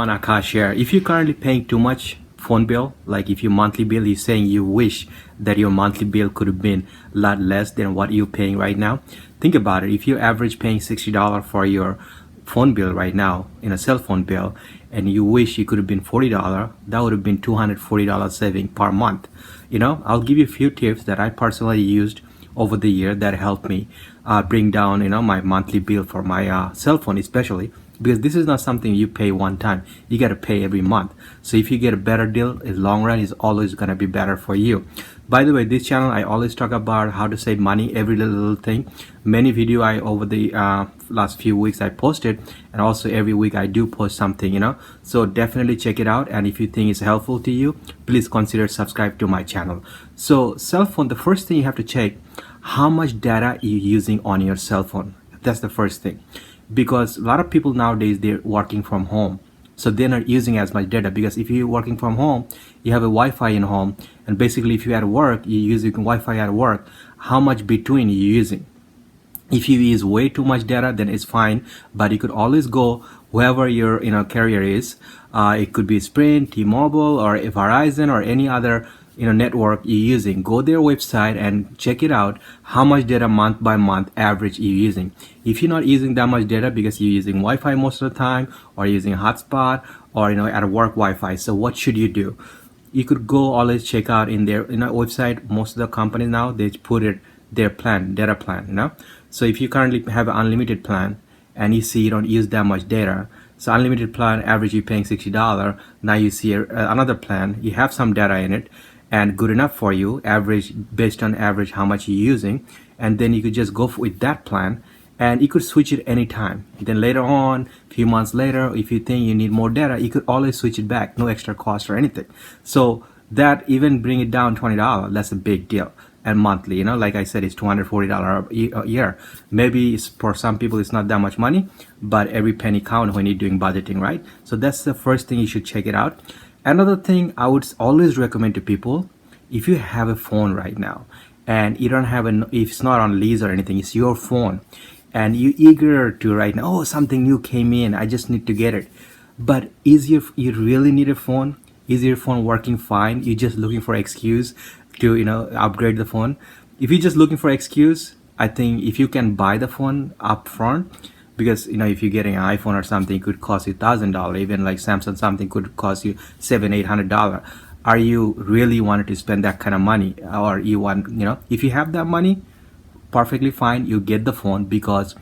On Akash here. If you're currently paying too much phone bill, like if your monthly bill is saying you wish that your monthly bill could have been a lot less than what you're paying right now, think about it. If you're average paying $60 for your phone bill right now in a cell phone bill, and you wish you could have been $40, that would have been $240 saving per month. I'll give you a few tips that I personally used over the year that helped me bring down my monthly bill for my cell phone, especially because this is not something you pay one time. You got to pay every month. So if you get a better deal in long run, is always going to be better for you. By the way, this channel I always talk about how to save money, every little thing. Many video I over the last few weeks I posted, and also every week I do post something, so definitely check it out. And if you think it's helpful to you, please consider subscribe to my channel. So cell phone, the first thing you have to check how much data you're using on your cell phone. That's the first thing, because a lot of people nowadays, they're working from home, so they're not using as much data. Because if you're working from home, you have a Wi-Fi in home, and basically if you're at work, you're using Wi-Fi at work, how much between you're using. If you use way too much data, then it's fine, but you could always go whoever your carrier is. It could be Sprint, T-Mobile, or Verizon, or any other network you're using. Go their website and check it out, how much data month by month average you're using. If you're not using that much data because you're using Wi-Fi most of the time, or using hotspot, or at a work Wi-Fi, so what should you do? You could go always check out in their website. Most of the companies now, they put it their plan, data plan. So if you currently have an unlimited plan and you see you don't use that much data, so unlimited plan average you're paying $60. Now you see another plan, you have some data in it and good enough for you, average based on average how much you're using, and then you could just go with that plan, and you could switch it anytime. Then later on, a few months later, if you think you need more data, you could always switch it back, no extra cost or anything. So that even bring it down $20, that's a big deal. And monthly, like I said, it's $240 a year. Maybe for some people it's not that much money, but every penny count when you're doing budgeting, right? So that's the first thing, you should check it out. Another thing I would always recommend to people, if you have a phone right now and you don't have if it's not on lease or anything, it's your phone, and you're eager to right now, oh, something new came in, I just need to get it. But you really need a phone? Is your phone working fine? You're just looking for excuse to upgrade the phone? If you're just looking for excuse, I think if you can buy the phone up front, because if you're getting an iPhone or something, it could cost you $1,000. Even like Samsung, something could cost you $700-800. Are you really wanted to spend that kind of money? Or you want, if you have that money, perfectly fine, you get the phone, because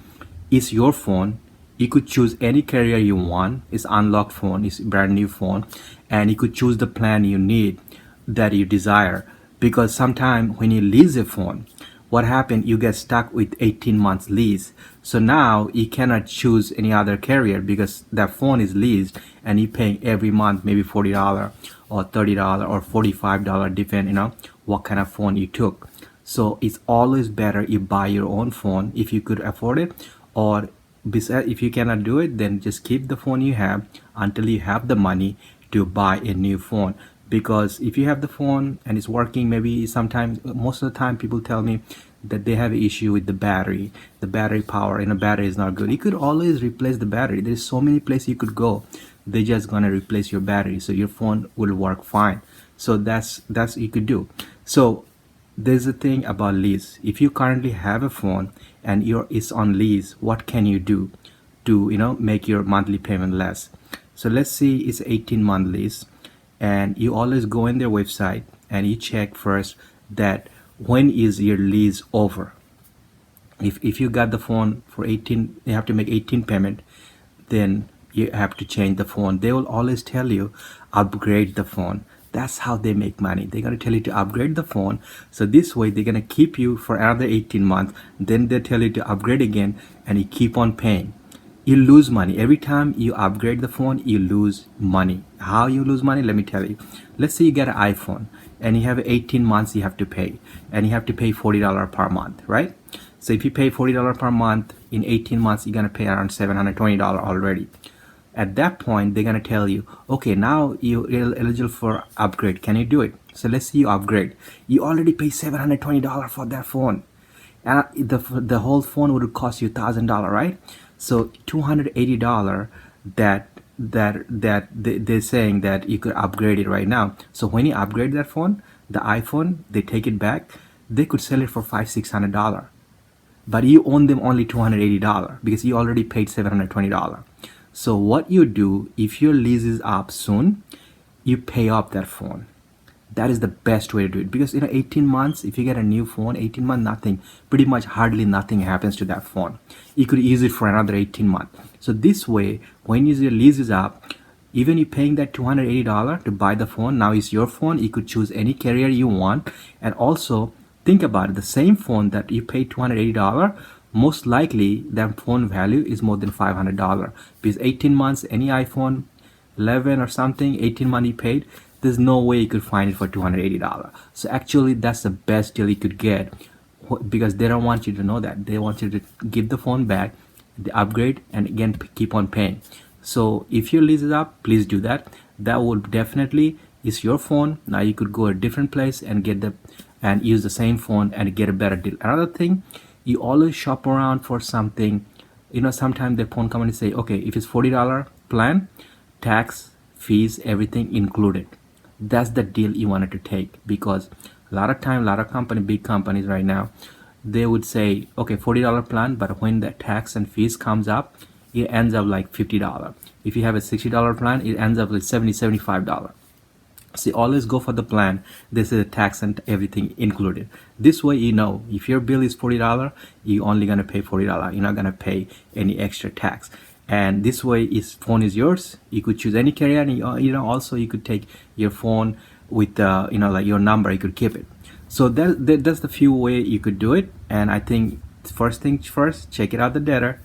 it's your phone. You could choose any carrier you want. It's unlocked phone, it's brand new phone, and you could choose the plan you need, that you desire. Because sometimes when you lease a phone, what happened, you get stuck with 18 months lease. So now you cannot choose any other carrier, because that phone is leased and you're paying every month maybe $40 or $30 or $45, depend what kind of phone you took. So it's always better you buy your own phone if you could afford it, or if you cannot do it, then just keep the phone you have until you have the money to buy a new phone. Because if you have the phone and it's working, maybe sometimes, most of the time, people tell me that they have an issue with the battery power, battery is not good. You could always replace the battery. There's so many places you could go, they're just gonna replace your battery, so your phone will work fine. So that's you could do. So there's a thing about lease. If you currently have a phone and it's on lease, what can you do to make your monthly payment less? So let's see, it's 18-month lease, and you always go in their website and you check first that when is your lease over. If you got the phone for 18, you have to make 18 payment, then you have to change the phone. They will always tell you upgrade the phone. That's how they make money. They're going to tell you to upgrade the phone, so this way they're going to keep you for another 18 months. Then they tell you to upgrade again, and you keep on paying. You lose money every time you upgrade the phone. You lose money. How you lose money? Let me tell you. Let's say you get an iPhone and you have 18 months you have to pay, and you have to pay $40 per month, right? So if you pay $40 per month in 18 months, you're gonna pay around $720 already. At that point, they're gonna tell you, okay, now you're eligible for upgrade. Can you do it? So let's say you upgrade. You already pay $720 for that phone, and the whole phone would cost you $1,000, right? So $280 that they're saying that you could upgrade it right now. So when you upgrade that phone, the iPhone, they take it back, they could sell it for $500-600, but you own them only $280 because you already paid $720. So what you do, if your lease is up soon, you pay off that phone. That is the best way to do it, because 18 months, if you get a new phone, 18 months, nothing, pretty much hardly nothing happens to that phone. You could use it for another 18 months. So this way, when your lease is up, even you paying that $280 to buy the phone, now it's your phone. You could choose any carrier you want. And also think about it, the same phone that you paid $280, most likely that phone value is more than $500, because 18 months, any iPhone 11 or something, 18 months you paid, there's no way you could find it for $280. So actually that's the best deal you could get, because they don't want you to know that. They want you to give the phone back, the upgrade, and again keep on paying. So if your lease is up, please do that. That would definitely, is your phone. Now you could go a different place and get and use the same phone and get a better deal. Another thing, you always shop around for something. Sometimes the phone company say, okay, if it's $40 plan, tax, fees, everything included. That's the deal you wanted to take, because a lot of time, a lot of big companies right now, they would say, okay, $40 plan, but when the tax and fees comes up, it ends up like $50. If you have a $60 plan, it ends up like $75. See, always go for the plan. This is a tax and everything included. This way, if your bill is $40, you're only gonna pay $40. You're not gonna pay any extra tax. And this way, phone is yours. You could choose any carrier, and also you could take your phone with like your number. You could keep it. So that's the few way you could do it. And I think first things first, check it out the data,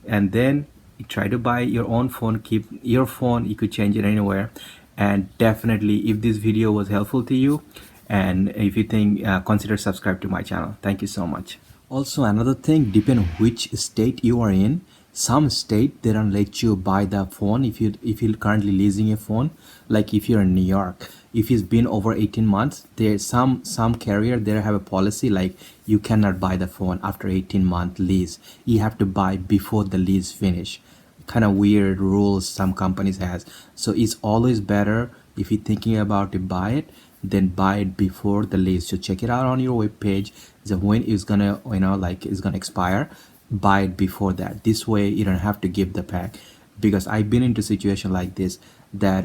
and then you try to buy your own phone. Keep your phone. You could change it anywhere. And definitely, if this video was helpful to you, and if you think, consider subscribe to my channel. Thank you so much. Also, another thing, depend on which state you are in. Some state, they don't let you buy the phone if you're currently leasing a phone. Like if you're in New York, if it's been over 18 months, there's some carrier there have a policy like you cannot buy the phone after 18-month lease. You have to buy before the lease finish. Kind of weird rules some companies has. So it's always better, if you're thinking about to buy it, then buy it before the lease. So check it out on your web page. So when it's gonna it's gonna expire, buy it before that. This way you don't have to give the back, because I've been into situation like this, that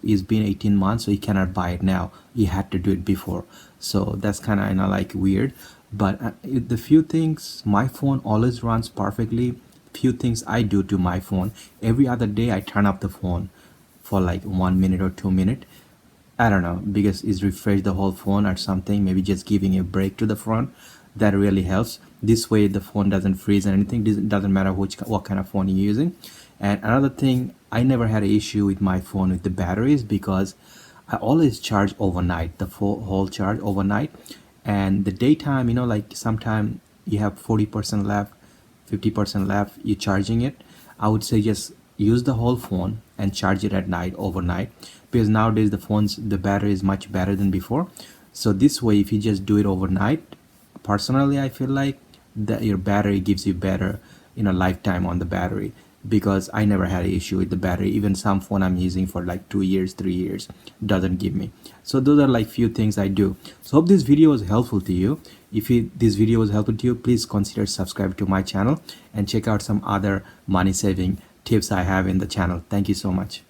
it's been 18 months, so you cannot buy it now. You had to do it before. So that's kind of like weird. But the few things, my phone always runs perfectly. Few things I do to my phone, every other day I turn up the phone for like 1 minute or 2 minutes. I don't know, because it's refresh the whole phone or something, maybe just giving a break to the phone. That really helps. This way the phone doesn't freeze and anything. Doesn't matter what kind of phone you're using. And another thing, I never had an issue with my phone with the batteries, because I always charge overnight, the whole charge overnight. And the daytime, like sometime you have 40% left, 50% left, you're charging it. I would say just use the whole phone and charge it at night, overnight, because nowadays the battery is much better than before. So this way, if you just do it overnight, personally I feel like that your battery gives you better lifetime on the battery, because I never had an issue with the battery. Even some phone I'm using for like 2 years, 3 years doesn't give me. So those are like few things I do. So hope this video was helpful to you. If this video was helpful to you, please consider subscribe to my channel and check out some other money saving tips I have in the channel. Thank you so much.